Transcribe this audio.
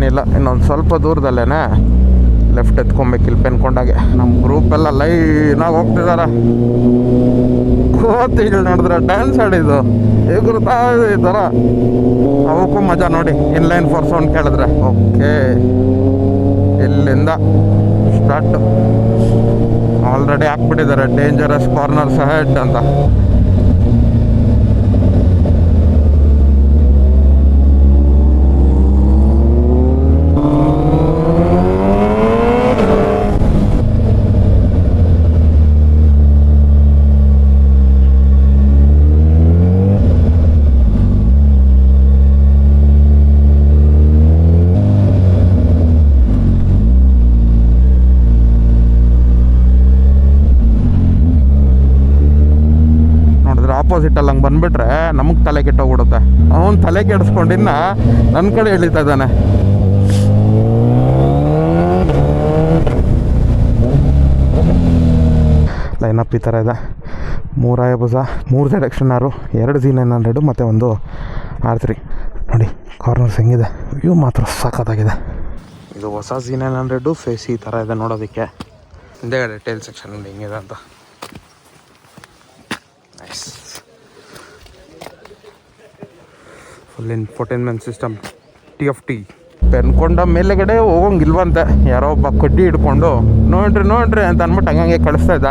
ಏನಿಲ್ಲ, ಇನ್ನೊಂದು ಸ್ವಲ್ಪ ದೂರದಲ್ಲೇ ಲೆಫ್ಟ್ ಎತ್ಕೊಬೇಕು ಇಲ್ಲಿ ಪೆನ್ಕೊಂಡಾಗೆ. ನಮ್ಮ ಗ್ರೂಪೆಲ್ಲ ಲೈನಾಗಿ ಹೋಗ್ತಿದ್ದಾರೆ. ಕೋತಿಗಳು ನೋಡಿದ್ರೆ ಡ್ಯಾನ್ಸ್ ಆಡಿದ್ದು ಎಗುರ್ತಾ ಇದೆ ಈ ಥರ. ಅವಕ್ಕೂ ಮಜಾ ನೋಡಿ, ಇನ್ಲೈನ್ ಫೋರ್ ಸೌಂಡ್ ಕೇಳಿದ್ರೆ. ಓಕೆ, ಇಲ್ಲಿಂದ ಸ್ಟಾರ್ಟ್. ಆಲ್ರೆಡಿ ಹಾಕ್ಬಿಟ್ಟಿದ್ದಾರೆ ಡೇಂಜರಸ್ ಕಾರ್ನರ್ಸ್ ಹೆಡ್ ಅಂತ. ಆಪೋಸಿಟಲ್ಲಿ ಹಂಗೆ ಬಂದುಬಿಟ್ರೆ ನಮಗೆ ತಲೆ ಕೆಟ್ಟೋಗ್ಬಿಡುತ್ತೆ. ಅವನು ತಲೆ ಕೆಡಿಸ್ಕೊಂಡಿನ್ನ ನನ್ನ ಕಡೆ ಎಳಿತಾ ಇದ್ದಾನೆ. ಲೈನಪ್ ಈ ಥರ ಇದೆ. 3 ಆಯಬುಸ, 3 ZX-R, 2 Z900 ಮತ್ತು ಒಂದು R3. ನೋಡಿ ಕಾರ್ನರ್ಸ್ ಹೆಂಗಿದೆ, ವ್ಯೂ ಮಾತ್ರ ಸಖತ್ತಾಗಿದೆ. ಇದು ಹೊಸ Z900 ಫೇಸ್ ಈ ಥರ ಇದೆ ನೋಡೋದಕ್ಕೆ. ಹಿಂದೆಗಡೆ ಟೇಲ್ ಸೆಕ್ಷನ್ ನೋಡಿ ಹೆಂಗಿದೆ ಅಂತ. Nice. Full infotainment system, TFT. ಪೆನ್ಕೊಂಡ ಮೇಲೆಗಡೆ ಹೋಗಂಗಿಲ್ವಂತೆ, ಯಾರೋ ಒಬ್ಬ ಕಡ್ಡಿ ಹಿಡ್ಕೊಂಡು ನೋಡ್ರಿ ಅಂತ ಅಂದ್ಬಿಟ್ಟು ಹಂಗೆ ಕಳಿಸ್ತಾ ಇದ್ದ.